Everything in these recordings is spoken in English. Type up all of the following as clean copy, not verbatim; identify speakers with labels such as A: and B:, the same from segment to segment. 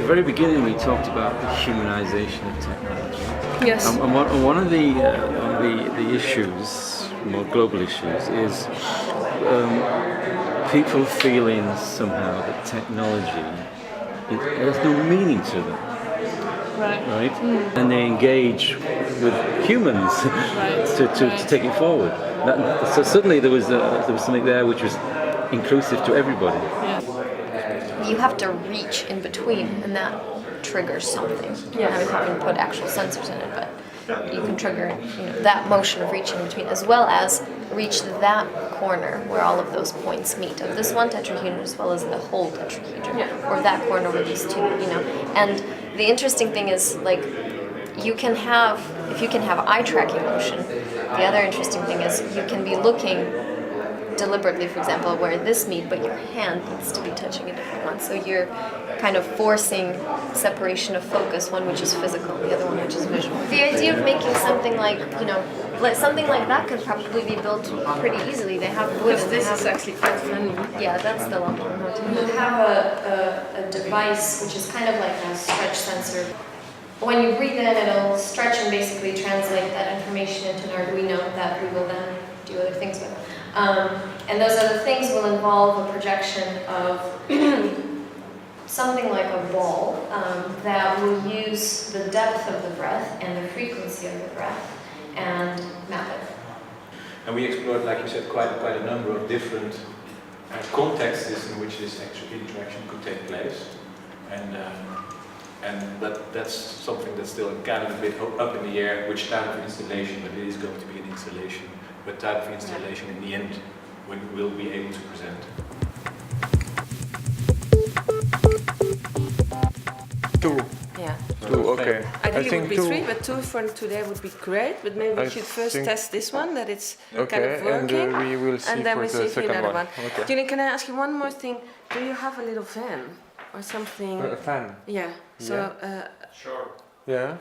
A: very beginning we talked about the humanization of technology.
B: Yes.
A: And one of the issues, more global issues, is people feeling somehow that technology has no meaning to them. Right? And they engage with humans to take it forward. So suddenly there was something there which was inclusive to everybody.
B: Yeah.
C: You have to reach in between, and that triggers something.
B: Yeah.
C: I mean, you can put actual sensors in it, but you can trigger that motion of reaching in between, as well as reach that corner where all of those points meet, of this one tetrahedron as well as the whole tetrahedron, or that corner where these two, And the interesting thing is, like, if you can have eye tracking motion, the other interesting thing is you can be looking deliberately, for example, where this meet, but your hand needs to be touching a different one. So you're kind of forcing separation of focus, one which is physical, the other one which is visual. The idea of making something like, something like that could probably be built pretty easily. They have wood.
B: Because this is actually quite funny.
C: Yeah, that's the one. You have a device which is kind of like a stretch sensor. When you breathe in, it'll stretch and basically translate that information into an Arduino that we will then do other things with. And those other things will involve a projection of something like a ball that will use the depth of the breath and the frequency of the breath and map it.
D: And we explored, like you said, quite a number of different contexts in which this actual interaction could take place. But that's something that's still kind of a bit up in the air, which type of installation, but it is going to be an installation. What type of installation in the end when we'll be able to present.
E: Two.
C: Yeah.
E: Two, okay.
B: I think it would be
E: two.
B: 3, but 2 for today would be great. But maybe we should first test this one, that it's kind of working.
E: And we will see
B: and then
E: for
B: we
E: the
B: see for
E: second
B: another
E: one.
B: one.
E: Okay.
B: Julian, can I ask you one more thing? Do you have a little fan or something?
E: A fan.
B: Yeah. So.
D: Sure.
E: Yeah.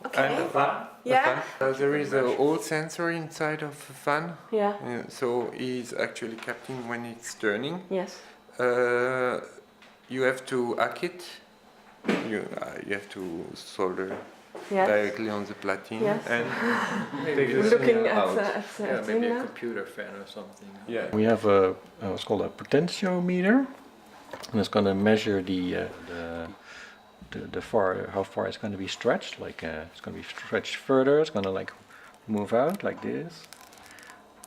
B: Okay.
E: And a fan.
B: Yeah.
E: There is a old sensor inside of the fan.
B: Yeah.
E: So it's actually capturing when it's turning.
B: Yes.
E: You have to hack it. You have to solder directly on the platine and
D: Maybe
B: looking at
D: maybe a computer fan or something.
E: Yeah.
A: We have what's called a potentiometer, and it's going to measure how far it's going to be stretched. Like it's going to be stretched further. It's going to like move out like this,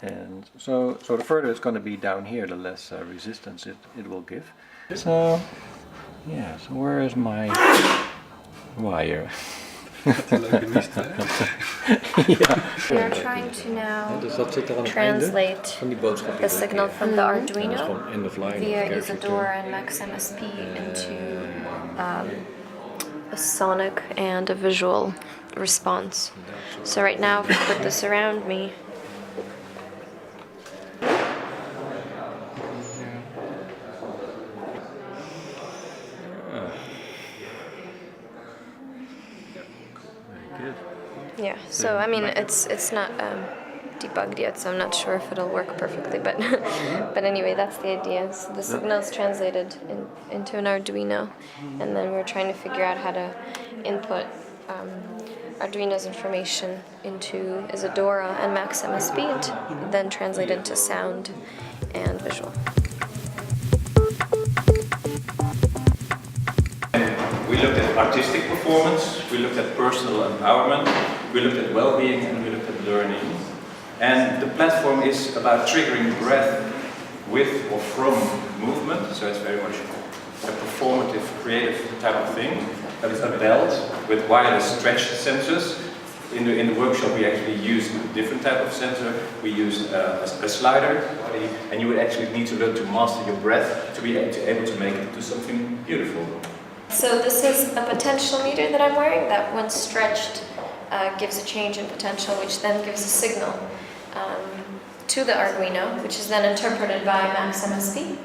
A: and so the further it's going to be down here, the less resistance it will give. So yeah. So where is my wire?
C: We are trying to now translate the signal from the Arduino via Isadora and Max MSP into a sonic and a visual response. So right now, if I put this around me, yeah, so I mean it's not debugged yet, so I'm not sure if it'll work perfectly, but but anyway, that's the idea. So the signal is translated into an Arduino, and then we're trying to figure out how to input Arduino's information into Isadora and Max MSP, and then translate into sound and visual.
D: We looked at artistic performance, we looked at personal empowerment, we looked at well-being, and we looked at learning. And the platform is about triggering breath with or from movement, so it's very much a performative, creative type of thing. That is a belt with wireless stretch sensors. In the workshop we actually used a different type of sensor. We used a slider, and you would actually need to learn to master your breath to be able to make it into something beautiful.
C: So this is a potentiometer that I'm wearing that, when stretched, gives a change in potential, which then gives a signal to the Arduino, which is then interpreted by Max MSP.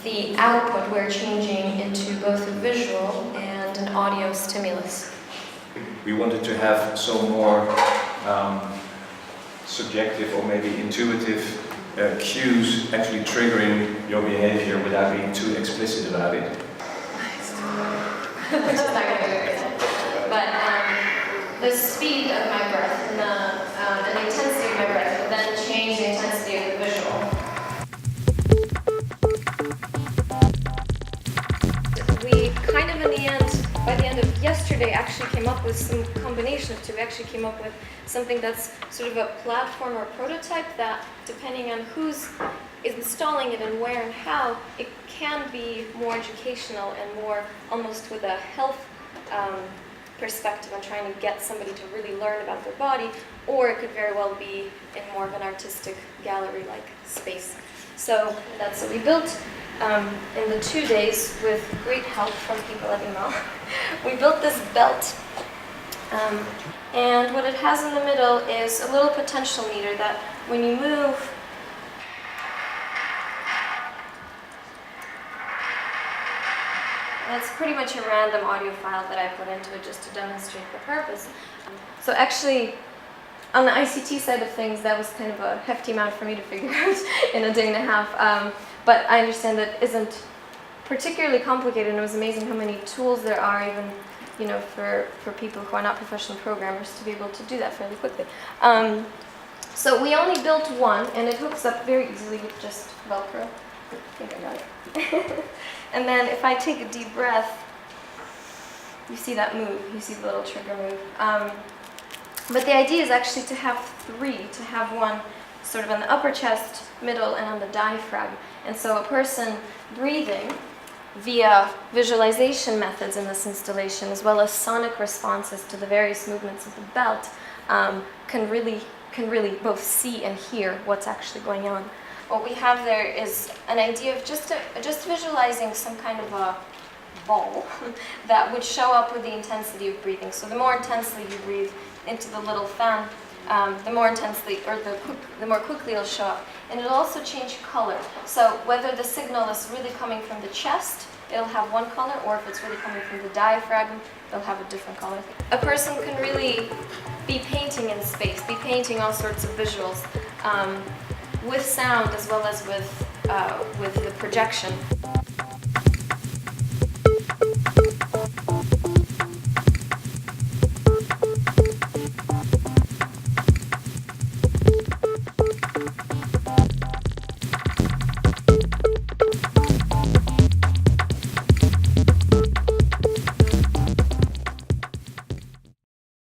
C: The output we're changing into both a visual and an audio stimulus.
D: We wanted to have some more subjective or maybe intuitive cues actually triggering your behavior without being too explicit about it.
C: which is not going to be very good. But the speed of my breath and the intensity of my breath will then change the intensity of the visual. We kind of in the end, by the end of yesterday, actually came up with some combination of two. We actually came up with something that's sort of a platform or prototype that, depending on who's installing it and where and how, it can be more educational and more almost with a health perspective on trying to get somebody to really learn about their body, or it could very well be in more of an artistic gallery-like space. So that's what we built in the 2 days with great help from people at Imal. We built this belt, and what it has in the middle is a little potential meter that when you move, that's pretty much a random audio file that I put into it just to demonstrate the purpose. So actually, on the ICT side of things, that was kind of a hefty amount for me to figure out in a day and a half. But I understand that isn't particularly complicated, and it was amazing how many tools there are, even for people who are not professional programmers, to be able to do that fairly quickly. So we only built one, and it hooks up very easily with just Velcro. I think I got it. And then if I take a deep breath, you see that move, you see the little trigger move. But the idea is actually to have three, to have one sort of on the upper chest, middle, and on the diaphragm. And so a person breathing via visualization methods in this installation, as well as sonic responses to the various movements of the belt, can really both see and hear what's actually going on. What we have there is an idea of just visualizing some kind of a ball that would show up with the intensity of breathing. So the more intensely you breathe into the little fan, the more intensely, or the more quickly it'll show up. And it'll also change color. So whether the signal is really coming from the chest, it'll have one color, or if it's really coming from the diaphragm, it'll have a different color. A person can really be painting in space, be painting all sorts of visuals with sound as well as with the projection.